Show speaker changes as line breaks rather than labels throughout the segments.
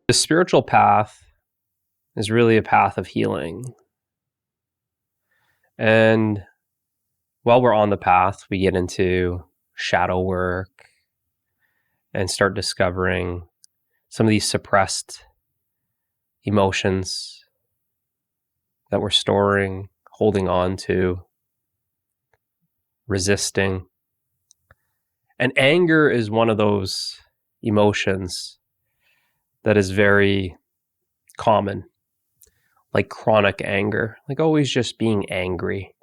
The spiritual path is really a path of healing. And while we're on the path, we get into shadow work and start discovering some of these suppressed emotions that we're storing, holding on to, resisting. And anger is one of those emotions that is very common, like chronic anger, like always just being angry.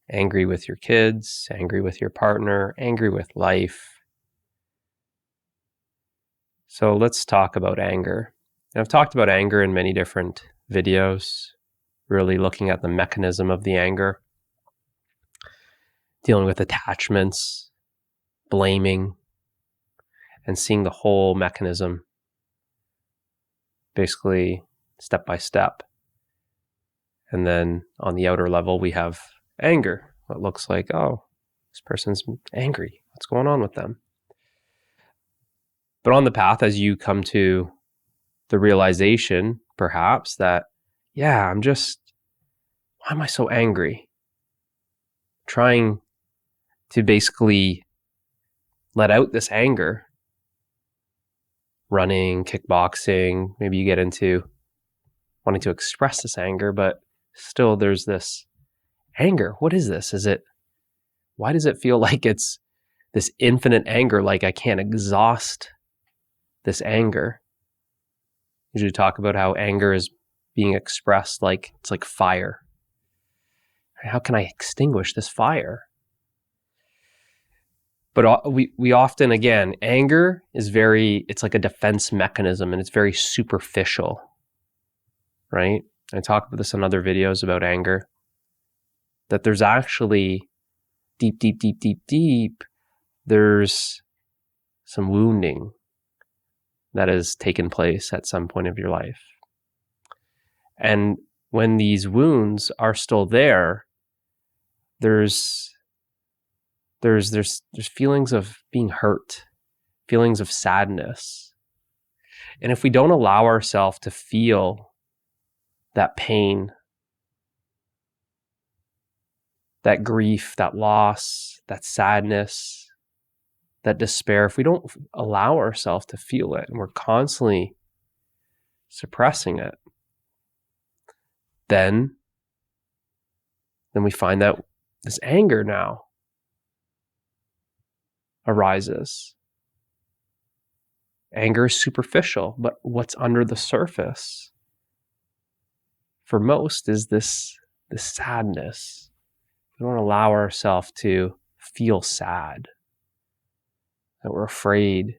Angry with your kids, angry with your partner, angry with life. So let's talk about anger. And I've talked about anger in many different videos, really looking at the mechanism of the anger, dealing with attachments, blaming, and seeing the whole mechanism basically step by step. And then on the outer level, we have anger. What looks like, oh, this person's angry. What's going on with them? But on the path, as you come to the realization, perhaps, that, yeah, why am I so angry? Trying to basically let out this anger. Running, kickboxing, maybe you get into wanting to express this anger, but still there's this anger. What is this? Why does it feel like it's this infinite anger, like I can't exhaust this anger? Usually talk about how anger is being expressed like it's like fire. How can I extinguish this fire? But we often, again, anger is it's like a defense mechanism, and it's very superficial, right? I talk about this in other videos about anger, that there's actually deep, there's some wounding that has taken place at some point of your life. And when these wounds are still there, there's feelings of being hurt, feelings of sadness. And if we don't allow ourselves to feel that pain, that grief, that loss, that sadness, that despair, if we don't allow ourselves to feel it and we're constantly suppressing it, then we find that this anger now arises. Anger is superficial, but what's under the surface for most is this sadness. We don't allow ourselves to feel sad, that we're afraid.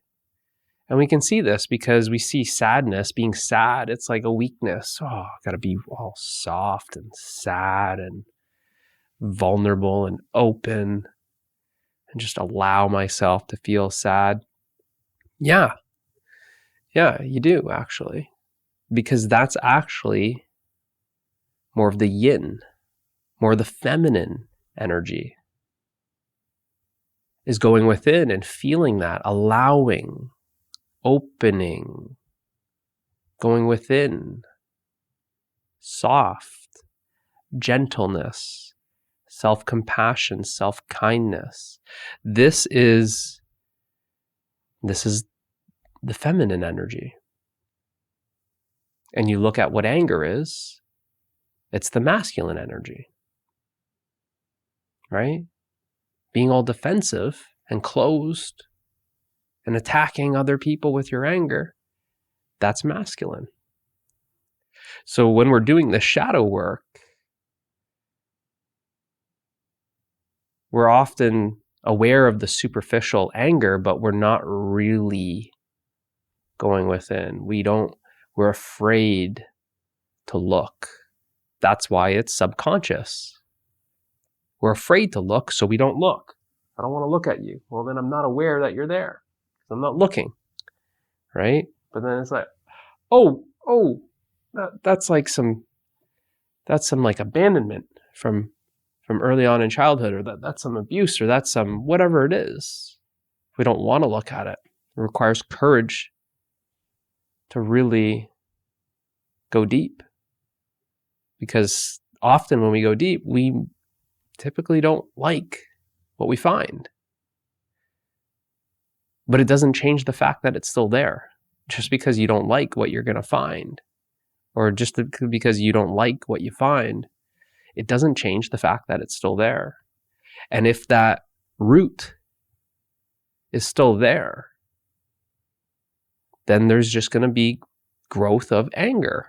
And we can see this because we see sadness, being sad, it's like a weakness. Oh, I gotta be all soft and sad and vulnerable and open and just allow myself to feel sad. Yeah, you do actually, because that's actually more of the yin, more of the feminine energy is going within and feeling that, allowing, opening, going within, soft, gentleness, self-compassion, self-kindness. This is the feminine energy. And you look at what anger is, it's the masculine energy, right? Being all defensive and closed and attacking other people with your anger, that's masculine. So when we're doing the shadow work, we're often aware of the superficial anger, but we're not really going within. We're afraid to look. That's why it's subconscious. We're afraid to look, so we don't look. I don't want to look at you. Well, then I'm not aware that you're there. I'm not looking, right? But then it's like, oh, that's some like abandonment from early on in childhood, or that's some abuse, or that's some whatever it is. We don't want to look at it. It requires courage to really go deep. Because often when we go deep, we typically don't like what we find. But it doesn't change the fact that it's still there. Just because you don't like what you're going to find, or just because you don't like what you find, it doesn't change the fact that it's still there. And if that root is still there, then there's just going to be growth of anger.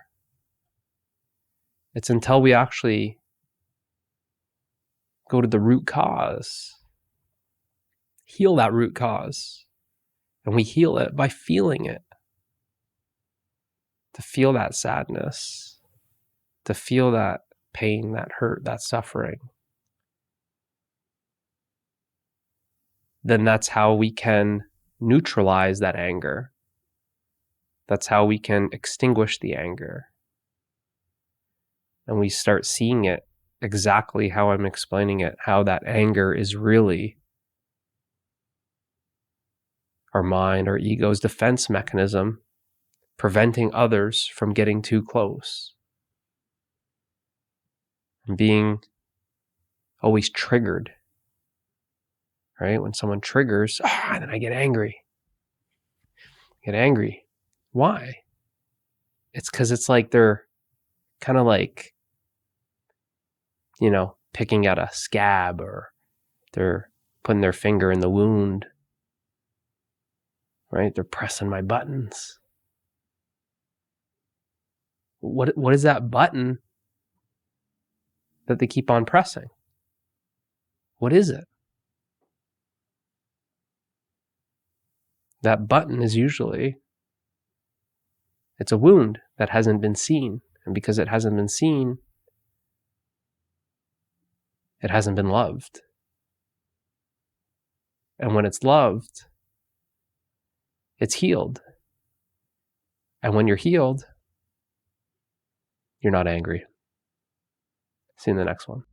It's until we actually go to the root cause, heal that root cause, and we heal it by feeling it. To feel that sadness, to feel that pain, that hurt, that suffering. Then that's how we can neutralize that anger. That's how we can extinguish the anger. And we start seeing it exactly how I'm explaining it, how that anger is really our mind, our ego's defense mechanism, preventing others from getting too close, and being always triggered, right? When someone triggers, then I get angry. Why? It's because it's like they're kind of like, picking at a scab, or they're putting their finger in the wound, right? They're pressing my buttons. What is that button that they keep on pressing? What is it? That button is usually, it's a wound that hasn't been seen. And because it hasn't been seen, it hasn't been loved. And when it's loved, it's healed. And when you're healed, you're not angry. See you in the next one.